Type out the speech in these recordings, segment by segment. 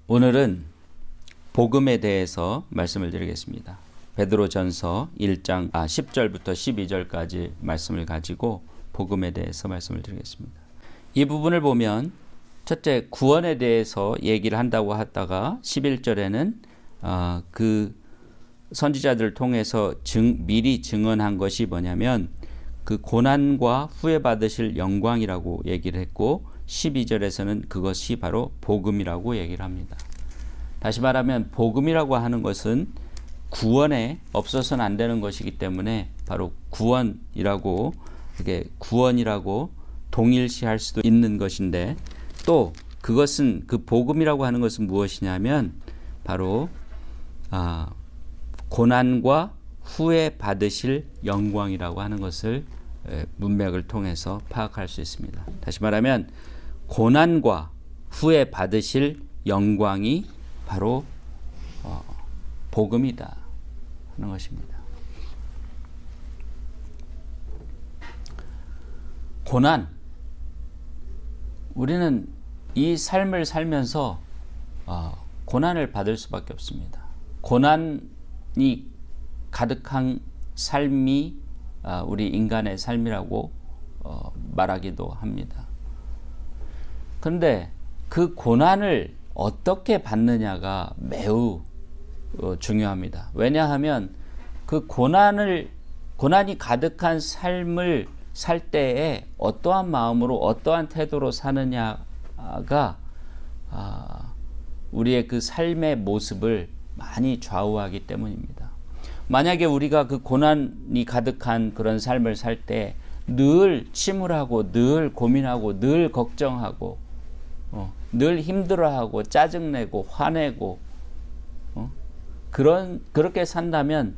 오늘은 복음에 대해서 말씀을 드리겠습니다. 베드로전서 1장 10절부터 12절까지 말씀을 가지고 복음에 대해서 말씀을 드리겠습니다. 이 부분을 보면 첫째 구원에 대해서 얘기를 한다고 하다가 11절에는 그 선지자들을 통해서 미리 증언한 것이 뭐냐면 그 고난과 후회 받으실 영광이라고 얘기를 했고 12절에서는 그것이 바로 복음이라고 얘기를 합니다. 다시 말하면 복음이라고 하는 것은 구원에 없어서는 안 되는 것이기 때문에 바로 구원이라고 동일시할 수도 있는 것인데 또 그것은 그 복음이라고 하는 것은 무엇이냐면 바로 고난과 후회 받으실 영광이라고 하는 것을 문맥을 통해서 파악할 수 있습니다. 다시 말하면 고난과 후회 받으실 영광이 바로 복음이다 하는 것입니다. 고난, 우리는 이 삶을 살면서 고난을 받을 수밖에 없습니다. 고난이 가득한 삶이 우리 인간의 삶이라고 말하기도 합니다. 그런데 그 고난을 어떻게 받느냐가 매우 중요합니다. 왜냐하면 그 고난이 가득한 삶을 살 때에 어떠한 마음으로 어떠한 태도로 사느냐가 우리의 그 삶의 모습을 많이 좌우하기 때문입니다. 만약에 우리가 그 고난이 가득한 그런 삶을 살 때 늘 침울하고 늘 고민하고 늘 걱정하고 늘 힘들어하고 짜증내고 화내고 그렇게 산다면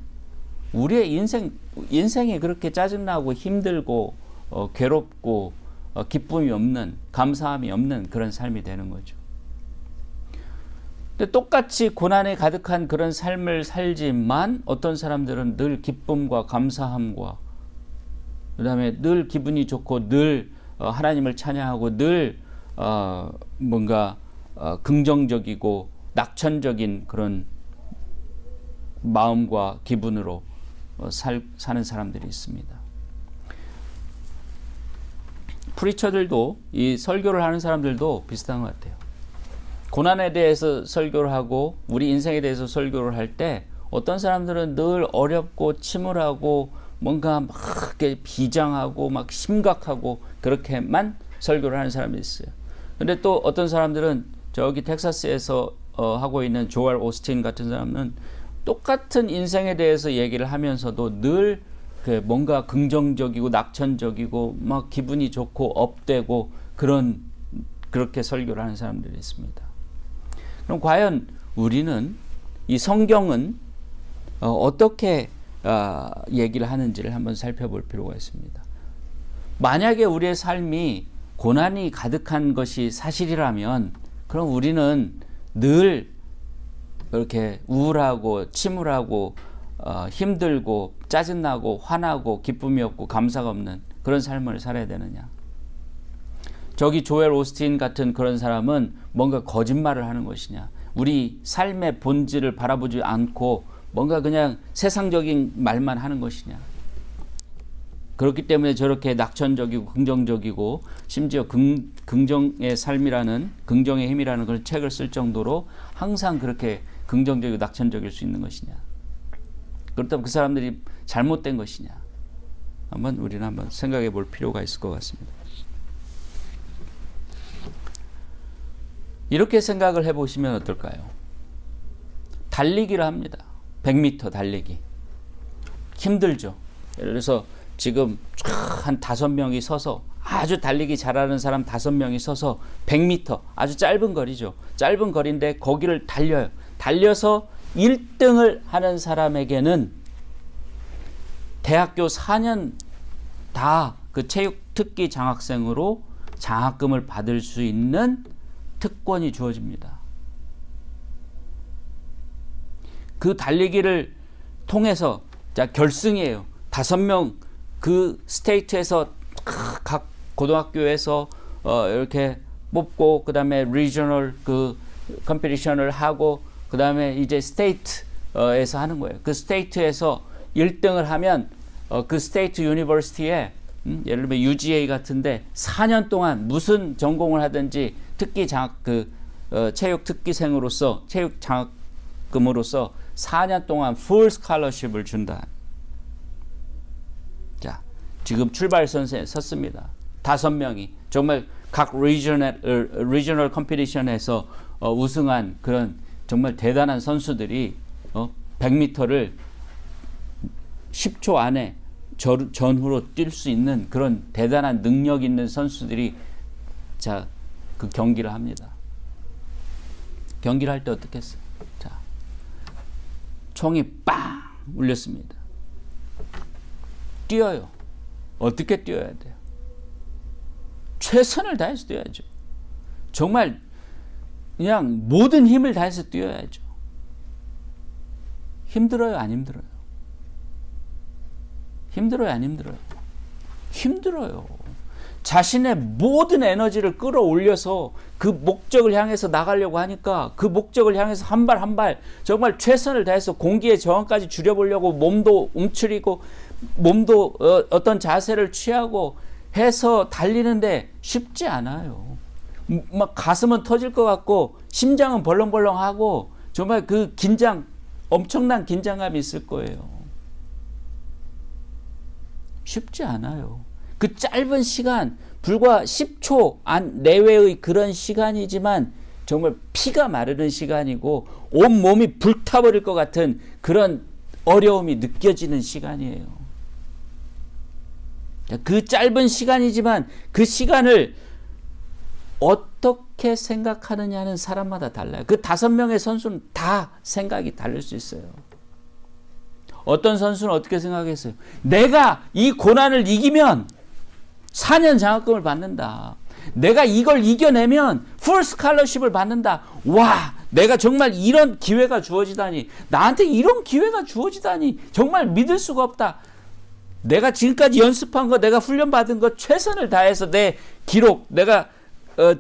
우리의 인생이 그렇게 짜증나고 힘들고 괴롭고 기쁨이 없는, 감사함이 없는 그런 삶이 되는 거죠. 근데 똑같이 고난에 가득한 그런 삶을 살지만 어떤 사람들은 늘 기쁨과 감사함과 그 다음에 늘 기분이 좋고 늘 하나님을 찬양하고 늘 뭔가 긍정적이고 낙천적인 그런 마음과 기분으로 사는 사람들이 있습니다. 프리처들도 이 설교를 하는 사람들도 비슷한 것 같아요. 고난에 대해서 설교를 하고 우리 인생에 대해서 설교를 할 때 어떤 사람들은 늘 어렵고 침울하고 뭔가 막 비장하고 막 심각하고 그렇게만 설교를 하는 사람이 있어요. 근데 또 어떤 사람들은 저기 텍사스에서 하고 있는 조엘 오스틴 같은 사람은 똑같은 인생에 대해서 얘기를 하면서도 늘 뭔가 긍정적이고 낙천적이고 막 기분이 좋고 업되고 그렇게 설교를 하는 사람들이 있습니다. 그럼 과연 우리는 이 성경은 어떻게 얘기를 하는지를 한번 살펴볼 필요가 있습니다. 만약에 우리의 삶이 고난이 가득한 것이 사실이라면 그럼 우리는 늘 이렇게 우울하고 침울하고 힘들고 짜증나고 화나고 기쁨이 없고 감사가 없는 그런 삶을 살아야 되느냐. 저기 조엘 오스틴 같은 그런 사람은 뭔가 거짓말을 하는 것이냐. 우리 삶의 본질을 바라보지 않고 뭔가 그냥 세상적인 말만 하는 것이냐. 그렇기 때문에 저렇게 낙천적이고 긍정적이고 심지어 긍정의 삶이라는 긍정의 힘이라는 그런 책을 쓸 정도로 항상 그렇게 긍정적이고 낙천적일 수 있는 것이냐. 그렇다면 그 사람들이 잘못된 것이냐. 우리는 한번 생각해 볼 필요가 있을 것 같습니다. 이렇게 생각을 해보시면 어떨까요? 달리기를 합니다. 100m 달리기. 힘들죠. 예를 들어서 지금 한 5명이 서서 아주 달리기 잘하는 사람 5명이 서서 100m 아주 짧은 거리죠. 짧은 거리인데 거기를 달려요. 달려서 1등을 하는 사람에게는 대학교 4년 다 그 체육 특기 장학생으로 장학금을 받을 수 있는 특권이 주어집니다. 그 달리기를 통해서 결승이에요. 5명 그 스테이트에서 각 고등학교에서 이렇게 뽑고 그다음에 리저널 그 컴피티션을 하고 그 다음에 이제 스테이트에서 하는 거예요. 그 스테이트에서 1등을 하면 그 스테이트 유니버시티에 예를 들면 UGA 같은데 4년 동안 무슨 전공을 하든지 특기 장학 체육 특기생으로서 체육 장학금으로서 4년 동안 풀 스칼러십을 준다. 자, 지금 출발선에 섰습니다. 5명이 정말 각 리저널 컴피티션에서 우승한 그런 정말 대단한 선수들이 100m를 10초 안에 전후로 뛸 수 있는 그런 대단한 능력 있는 선수들이 자, 그 경기를 합니다. 경기를 할 때 어떻게 했어요? 자, 총이 빵 울렸습니다. 뛰어요. 어떻게 뛰어야 돼요? 최선을 다해서 뛰어야죠. 정말 그냥 모든 힘을 다해서 뛰어야죠. 힘들어요, 안 힘들어요? 힘들어요, 안 힘들어요? 힘들어요. 자신의 모든 에너지를 끌어올려서 그 목적을 향해서 나가려고 하니까 그 목적을 향해서 한 발 한 발 정말 최선을 다해서 공기의 저항까지 줄여보려고 몸도 움츠리고 몸도 어떤 자세를 취하고 해서 달리는데 쉽지 않아요. 막 가슴은 터질 것 같고 심장은 벌렁벌렁하고 정말 그 엄청난 긴장감이 있을 거예요. 쉽지 않아요. 그 짧은 시간, 불과 10초 내외의 그런 시간이지만 정말 피가 마르는 시간이고 온몸이 불타버릴 것 같은 그런 어려움이 느껴지는 시간이에요. 그 짧은 시간이지만 그 시간을 어떻게 생각하느냐는 사람마다 달라요. 그 5명의 선수는 다 생각이 다를 수 있어요. 어떤 선수는 어떻게 생각했어요? 내가 이 고난을 이기면 4년 장학금을 받는다. 내가 이걸 이겨내면 풀 스칼러십을 받는다. 와, 내가 정말 이런 기회가 주어지다니. 나한테 이런 기회가 주어지다니. 정말 믿을 수가 없다. 내가 지금까지 연습한 거, 내가 훈련받은 거 최선을 다해서 내 기록, 내가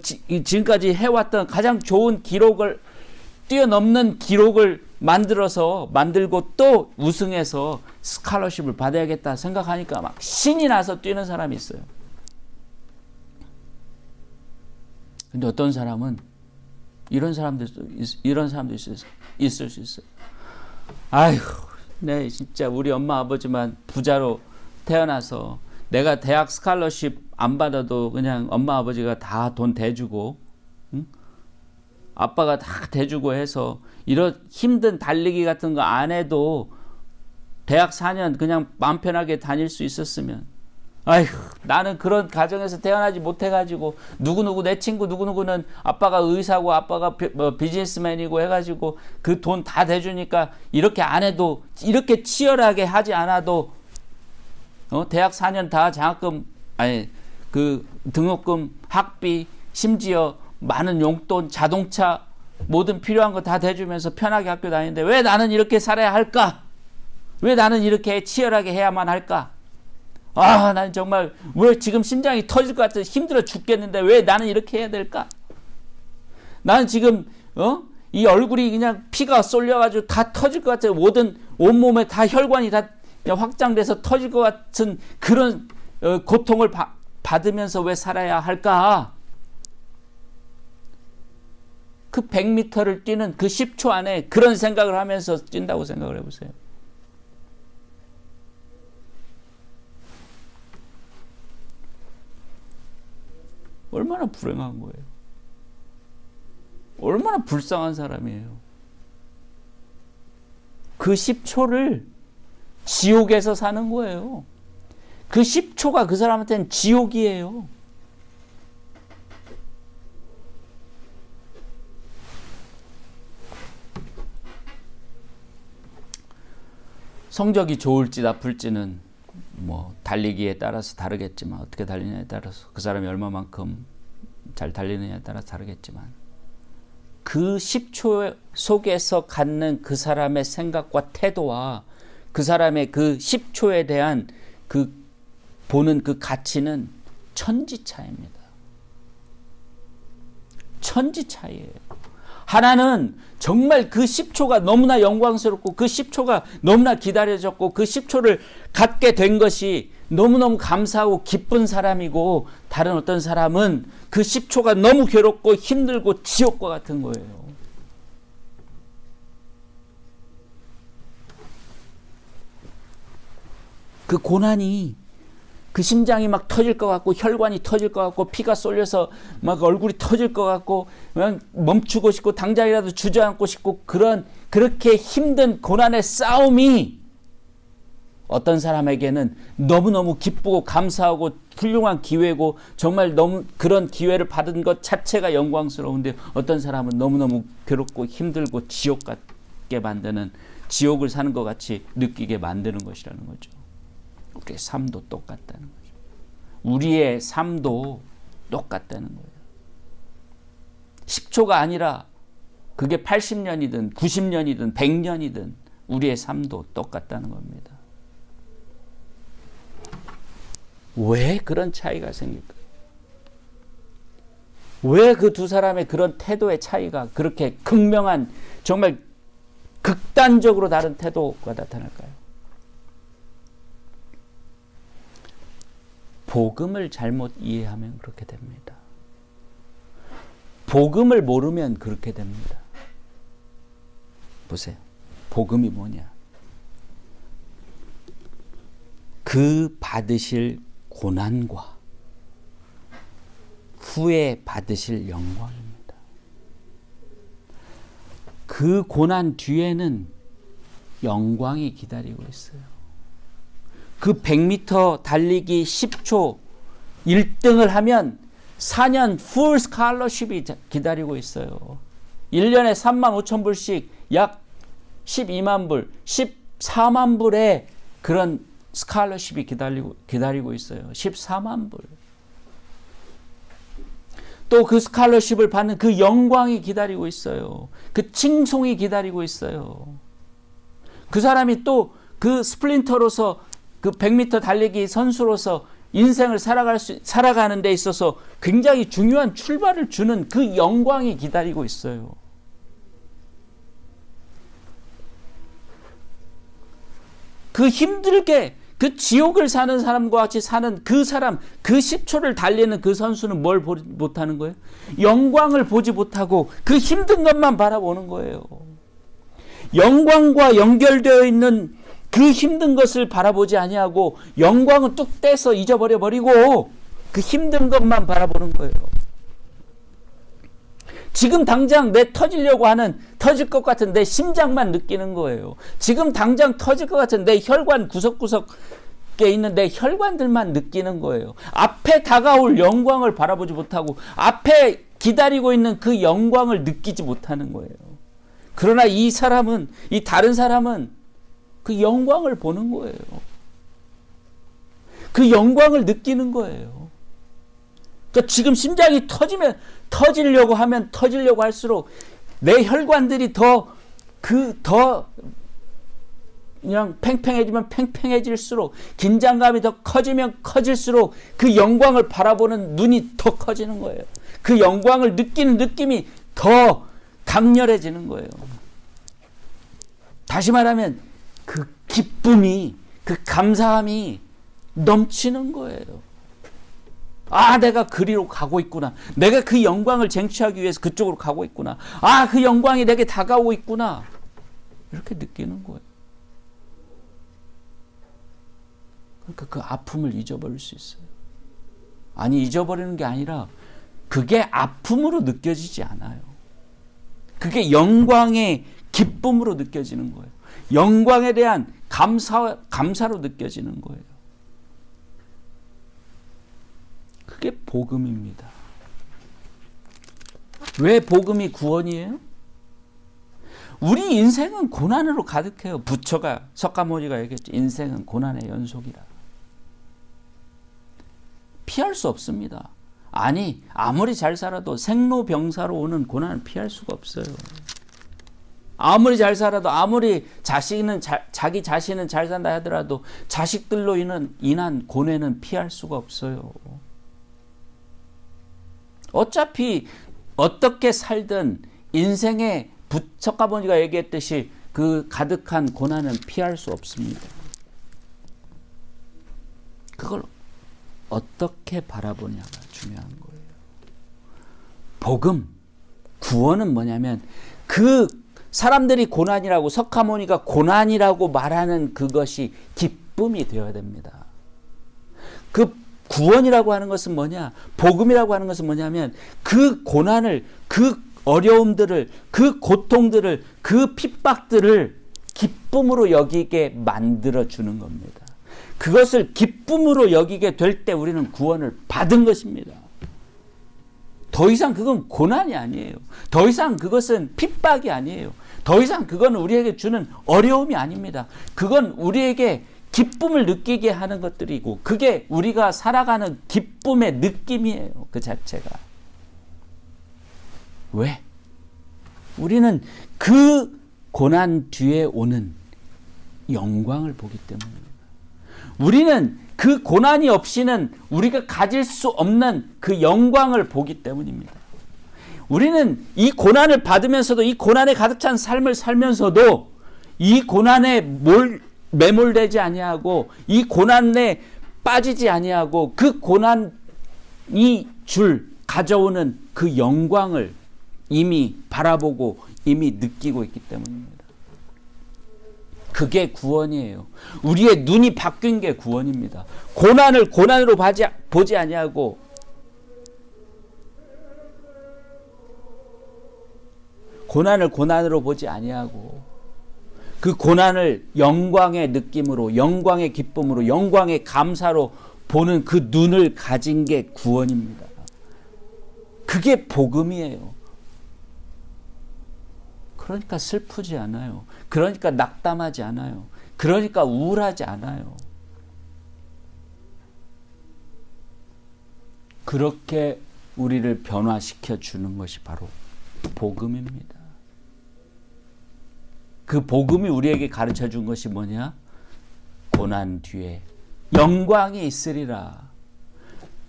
지금까지 해왔던 가장 좋은 기록을 뛰어넘는 기록을 만들고 또 우승해서 스칼러십을 받아야겠다 생각하니까 막 신이 나서 뛰는 사람이 있어요. 근데 어떤 사람은 이런 사람들도 있을 수 있어요. 아이고, 네, 진짜 우리 엄마 아버지만 부자로 태어나서 내가 대학 스칼러십 안 받아도 그냥 엄마 아버지가 다 돈 대주고, 응? 아빠가 다 대주고 해서 이런 힘든 달리기 같은 거 안 해도 대학 4년 그냥 마음 편하게 다닐 수 있었으면, 아휴, 나는 그런 가정에서 태어나지 못해가지고 누구누구 내 친구 누구누구는 아빠가 의사고 아빠가 비즈니스맨이고 해가지고 그 돈 다 대주니까 이렇게 안 해도, 이렇게 치열하게 하지 않아도 대학 4년 다 장학금, 그 등록금, 학비, 심지어 많은 용돈, 자동차, 모든 필요한 거 다 대주면서 편하게 학교 다니는데 왜 나는 이렇게 살아야 할까? 왜 나는 이렇게 치열하게 해야만 할까? 아, 난 정말 왜 지금 심장이 터질 것 같아 힘들어 죽겠는데 왜 나는 이렇게 해야 될까? 나는 지금 이 얼굴이 그냥 피가 쏠려가지고 다 터질 것 같아. 모든 온몸에 다 혈관이 다 확장돼서 터질 것 같은 그런 고통을 받으면서 왜 살아야 할까? 그 100m를 뛰는 그 10초 안에 그런 생각을 하면서 뛴다고 생각을 해보세요. 얼마나 불행한 거예요. 얼마나 불쌍한 사람이에요. 그 10초를 지옥에서 사는 거예요. 그 10초가 그 사람한테는 지옥이에요. 성적이 좋을지 나쁠지는 뭐 달리기에 따라서 다르겠지만, 어떻게 달리느냐에 따라서, 그 사람이 얼마만큼 잘 달리느냐에 따라서 다르겠지만, 그 10초 속에서 갖는 그 사람의 생각과 태도와 그 사람의 그 10초에 대한 그 보는 그 가치는 천지 차이입니다. 천지 차이예요. 하나는 정말 그 10초가 너무나 영광스럽고 그 10초가 너무나 기다려졌고 그 10초를 갖게 된 것이 너무너무 감사하고 기쁜 사람이고, 다른 어떤 사람은 그 10초가 너무 괴롭고 힘들고 지옥과 같은 거예요. 그 고난이, 그 심장이 막 터질 것 같고 혈관이 터질 것 같고 피가 쏠려서 막 얼굴이 터질 것 같고 그냥 멈추고 싶고 당장이라도 주저앉고 싶고, 그렇게 힘든 고난의 싸움이 어떤 사람에게는 너무너무 기쁘고 감사하고 훌륭한 기회고, 정말 너무 그런 기회를 받은 것 자체가 영광스러운데, 어떤 사람은 너무너무 괴롭고 힘들고 지옥 같게 만드는, 지옥을 사는 것 같이 느끼게 만드는 것이라는 거죠. 우리의 삶도 똑같다는 거죠. 우리의 삶도 똑같다는 거예요. 10초가 아니라 그게 80년이든 90년이든 100년이든 우리의 삶도 똑같다는 겁니다. 왜 그런 차이가 생길까요? 왜 그 두 사람의 그런 태도의 차이가 그렇게 극명한, 정말 극단적으로 다른 태도가 나타날까요? 복음을 잘못 이해하면 그렇게 됩니다. 복음을 모르면 그렇게 됩니다. 보세요. 복음이 뭐냐? 그 받으실 고난과 후에 받으실 영광입니다. 그 고난 뒤에는 영광이 기다리고 있어요. 그 100m 달리기 10초 1등을 하면 4년 풀 스칼러십이 기다리고 있어요. 1년에 35,000불씩 약 12만 불, 14만 불의 그런 스칼러십이 기다리고 있어요. 14만 불. 또 그 스칼러십을 받는 그 영광이 기다리고 있어요. 그 칭송이 기다리고 있어요. 그 사람이 또 그 스프린터로서, 그 100m 달리기 선수로서 인생을 살아가는 데 있어서 굉장히 중요한 출발을 주는 그 영광이 기다리고 있어요. 그 힘들게 그 지옥을 사는 사람과 같이 사는 그 사람, 그 10초를 달리는 그 선수는 뭘 보지 못하는 거예요? 영광을 보지 못하고 그 힘든 것만 바라보는 거예요. 영광과 연결되어 있는 그 힘든 것을 바라보지 아니하고 영광은 뚝 떼서 잊어버려 버리고 그 힘든 것만 바라보는 거예요. 지금 당장 내 터질 것 같은 내 심장만 느끼는 거예요. 지금 당장 터질 것 같은 내 혈관 구석구석에 있는 내 혈관들만 느끼는 거예요. 앞에 다가올 영광을 바라보지 못하고 앞에 기다리고 있는 그 영광을 느끼지 못하는 거예요. 그러나 이 다른 사람은 그 영광을 보는 거예요. 그 영광을 느끼는 거예요. 그러니까 지금 심장이 터지려고 할수록 내 혈관들이 더 그냥 팽팽해지면 팽팽해질수록, 긴장감이 더 커지면 커질수록 그 영광을 바라보는 눈이 더 커지는 거예요. 그 영광을 느끼는 느낌이 더 강렬해지는 거예요. 다시 말하면 그 기쁨이, 그 감사함이 넘치는 거예요. 아, 내가 그리로 가고 있구나. 내가 그 영광을 쟁취하기 위해서 그쪽으로 가고 있구나. 아, 그 영광이 내게 다가오고 있구나. 이렇게 느끼는 거예요. 그러니까 그 아픔을 잊어버릴 수 있어요. 아니, 잊어버리는 게 아니라 그게 아픔으로 느껴지지 않아요. 그게 영광의 기쁨으로 느껴지는 거예요. 영광에 대한 감사로 느껴지는 거예요. 그게 복음입니다. 왜 복음이 구원이에요? 우리 인생은 고난으로 가득해요. 부처가, 석가모니가 얘기했죠. 인생은 고난의 연속이라. 피할 수 없습니다. 아니, 아무리 잘 살아도 생로병사로 오는 고난을 피할 수가 없어요. 아무리 잘 살아도, 아무리 자기 자신은 잘 산다 하더라도 자식들로 인한 고뇌는 피할 수가 없어요. 어차피 어떻게 살든 인생의 석가모니가 얘기했듯이 그 가득한 고난은 피할 수 없습니다. 그걸 어떻게 바라보냐가 중요한 거예요. 복음, 구원은 뭐냐면 그 사람들이 고난이라고, 석가모니가 고난이라고 말하는 그것이 기쁨이 되어야 됩니다. 그 구원이라고 하는 것은 뭐냐? 복음이라고 하는 것은 뭐냐면 그 고난을, 그 어려움들을, 그 고통들을, 그 핍박들을 기쁨으로 여기게 만들어 주는 겁니다. 그것을 기쁨으로 여기게 될 때 우리는 구원을 받은 것입니다. 더 이상 그건 고난이 아니에요. 더 이상 그것은 핍박이 아니에요. 더 이상 그건 우리에게 주는 어려움이 아닙니다. 그건 우리에게 기쁨을 느끼게 하는 것들이고, 그게 우리가 살아가는 기쁨의 느낌이에요. 그 자체가. 왜? 우리는 그 고난 뒤에 오는 영광을 보기 때문입니다. 우리는 그 고난이 없이는 우리가 가질 수 없는 그 영광을 보기 때문입니다. 우리는 이 고난을 받으면서도, 이 고난에 가득 찬 삶을 살면서도 이 고난에 매몰되지 아니하고, 이 고난에 빠지지 아니하고, 그 고난이 가져오는 그 영광을 이미 바라보고 이미 느끼고 있기 때문입니다. 그게 구원이에요. 우리의 눈이 바뀐 게 구원입니다. 고난을 고난으로 보지 아니하고, 고난을 고난으로 보지 아니하고, 그 고난을 영광의 느낌으로, 영광의 기쁨으로, 영광의 감사로 보는 그 눈을 가진 게 구원입니다. 그게 복음이에요. 그러니까 슬프지 않아요. 그러니까 낙담하지 않아요. 그러니까 우울하지 않아요. 그렇게 우리를 변화시켜 주는 것이 바로 복음입니다. 그 복음이 우리에게 가르쳐 준 것이 뭐냐? 고난 뒤에 영광이 있으리라.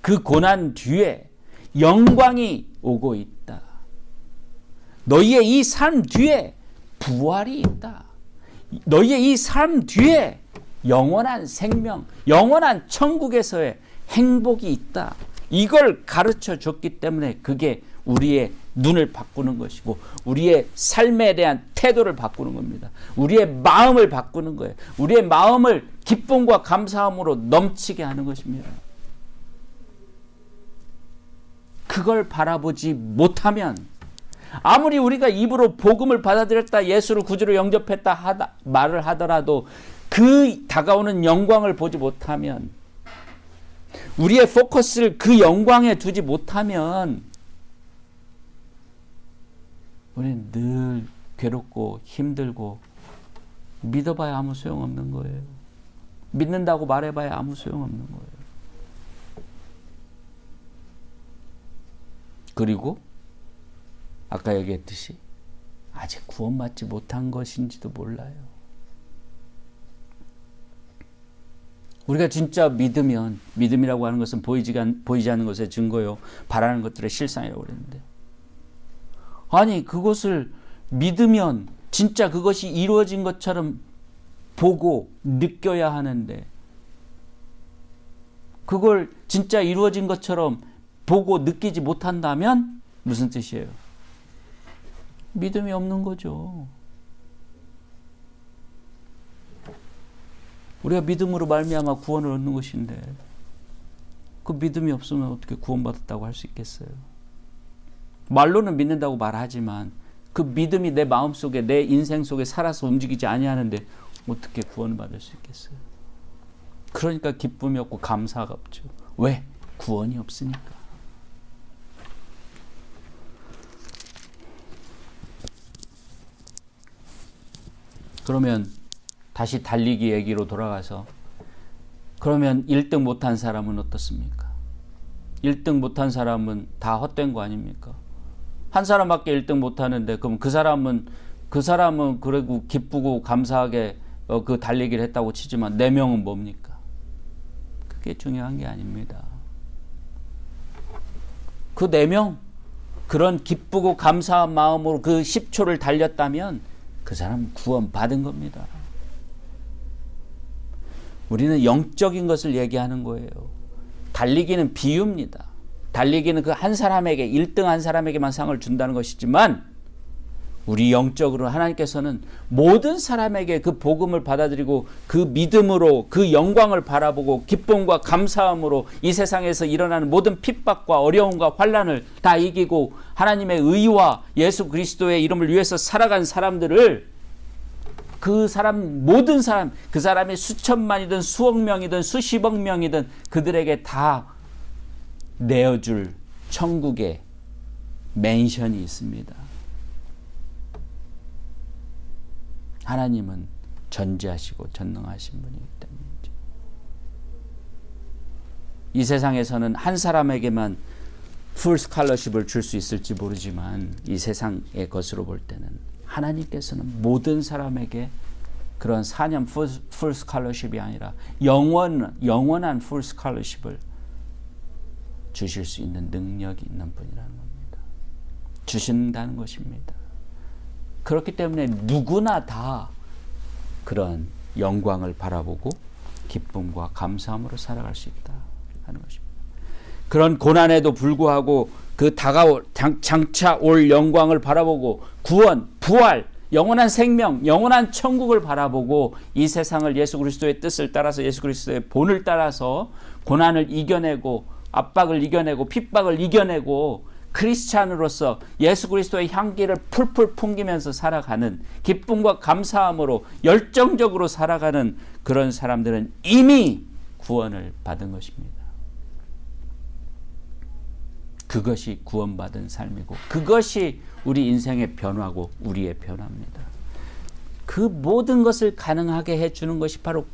그 고난 뒤에 영광이 오고 있다. 너희의 이 삶 뒤에 부활이 있다. 너희의 이 삶 뒤에 영원한 생명, 영원한 천국에서의 행복이 있다. 이걸 가르쳐 줬기 때문에 그게 우리의 눈을 바꾸는 것이고, 우리의 삶에 대한 태도를 바꾸는 겁니다. 우리의 마음을 바꾸는 거예요. 우리의 마음을 기쁨과 감사함으로 넘치게 하는 것입니다. 그걸 바라보지 못하면, 아무리 우리가 입으로 복음을 받아들였다, 예수를 구주로 영접했다 말을 하더라도 그 다가오는 영광을 보지 못하면, 우리의 포커스를 그 영광에 두지 못하면 우리는 늘 괴롭고 힘들고, 믿어봐야 아무 소용없는 거예요. 믿는다고 말해봐야 아무 소용없는 거예요. 그리고 아까 얘기했듯이 아직 구원받지 못한 것인지도 몰라요. 우리가 진짜 믿으면, 믿음이라고 하는 것은 보이지 않는 것의 증거요, 바라는 것들의 실상이라고 그랬는데, 아니 그것을 믿으면 진짜 그것이 이루어진 것처럼 보고 느껴야 하는데, 그걸 진짜 이루어진 것처럼 보고 느끼지 못한다면 무슨 뜻이에요? 믿음이 없는 거죠. 우리가 믿음으로 말미암아 구원을 얻는 것인데, 그 믿음이 없으면 어떻게 구원받았다고 할 수 있겠어요? 말로는 믿는다고 말하지만 그 믿음이 내 마음속에, 내 인생 속에 살아서 움직이지 아니하는데 어떻게 구원을 받을 수 있겠어요? 그러니까 기쁨이 없고 감사가 없죠. 왜? 구원이 없으니까. 그러면 다시 달리기 얘기로 돌아가서, 그러면 1등 못한 사람은 어떻습니까? 1등 못한 사람은 다 헛된 거 아닙니까? 한 사람밖에 1등 못하는데, 그럼 그 사람은 그래도 기쁘고 감사하게 그 달리기를 했다고 치지만 4명은 뭡니까? 그게 중요한 게 아닙니다. 그 4명, 그런 기쁘고 감사한 마음으로 그 10초를 달렸다면 그 사람은 구원 받은 겁니다. 우리는 영적인 것을 얘기하는 거예요. 달리기는 비유입니다. 달리기는 그 한 사람에게 1등 한 사람에게만 상을 준다는 것이지만 우리 영적으로 하나님께서는 모든 사람에게 그 복음을 받아들이고 그 믿음으로 그 영광을 바라보고 기쁨과 감사함으로 이 세상에서 일어나는 모든 핍박과 어려움과 환난을 다 이기고 하나님의 의와 예수 그리스도의 이름을 위해서 살아간 사람들을 그 사람 모든 사람 그 사람이 수천만이든 수억 명이든 수십억 명이든 그들에게 다 내어줄 천국의 맨션이 있습니다. 하나님은 전지하시고 전능하신 분이기 때문이죠. 이 세상에서는 한 사람에게만 풀 스칼러십을 줄 수 있을지 모르지만 이 세상의 것으로 볼 때는 하나님께서는 모든 사람에게 그런 4년 풀 스칼러십이 아니라 영원한 풀 스칼러십을 주실 수 있는 능력이 있는 분이라는 겁니다. 주신다는 것입니다. 그렇기 때문에 누구나 다 그런 영광을 바라보고 기쁨과 감사함으로 살아갈 수 있다 하는 것입니다. 그런 고난에도 불구하고 그 장차 올 영광을 바라보고 구원, 부활, 영원한 생명, 영원한 천국을 바라보고 이 세상을 예수 그리스도의 뜻을 따라서 예수 그리스도의 본을 따라서 고난을 이겨내고 압박을 이겨내고 핍박을 이겨내고 크리스찬으로서 예수 그리스도의 향기를 풀풀 풍기면서 살아가는 기쁨과 감사함으로 열정적으로 살아가는 그런 사람들은 이미 구원을 받은 것입니다. 그것이 구원받은 삶이고 그것이 우리 인생의 변화고 우리의 변화입니다. 그 모든 것을 가능하게 해주는 것이 바로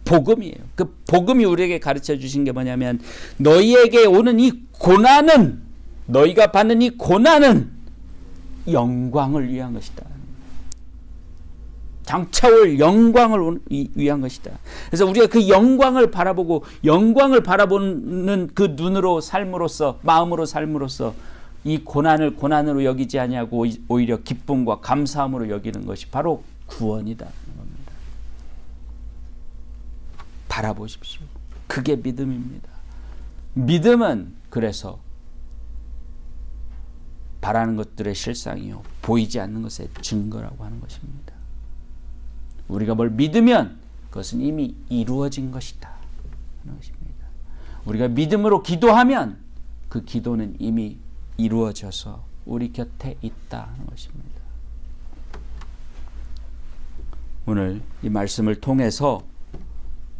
복음이에요. 그 복음이 우리에게 가르쳐 주신 게 뭐냐면 너희에게 오는 이 고난은 너희가 받는 이 고난은 영광을 위한 것이다. 장차 올 영광을 위한 것이다. 그래서 우리가 그 영광을 바라보고 영광을 바라보는 그 눈으로 삶으로써 마음으로 삶으로써 이 고난을 고난으로 여기지 아니하고 오히려 기쁨과 감사함으로 여기는 것이 바로 구원이다. 바라보십시오. 그게 믿음입니다. 믿음은 그래서 바라는 것들의 실상이요 보이지 않는 것의 증거라고 하는 것입니다. 우리가 뭘 믿으면 그것은 이미 이루어진 것이다 하는 것입니다. 우리가 믿음으로 기도하면 그 기도는 이미 이루어져서 우리 곁에 있다 하는 것입니다. 오늘 이 말씀을 통해서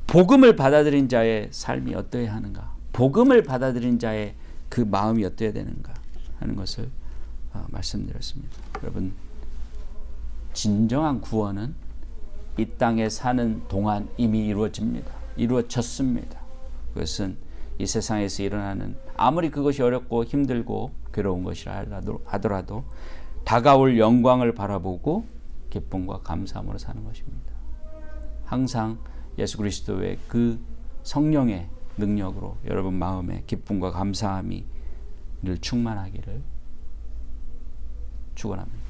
복음을 받아들인 자의 삶이 어떠해야 하는가, 복음을 받아들인 자의 그 마음이 어떠해야 되는가 하는 것을 말씀드렸습니다. 여러분, 진정한 구원은 이 땅에 사는 동안 이미 이루어집니다. 이루어졌습니다. 그것은 이 세상에서 일어나는 아무리 그것이 어렵고 힘들고 괴로운 것이라 하더라도 다가올 영광을 바라보고 기쁨과 감사함으로 사는 것입니다. 항상 예수 그리스도의 그 성령의 능력으로 여러분 마음에 기쁨과 감사함이 늘 충만하기를 축원합니다.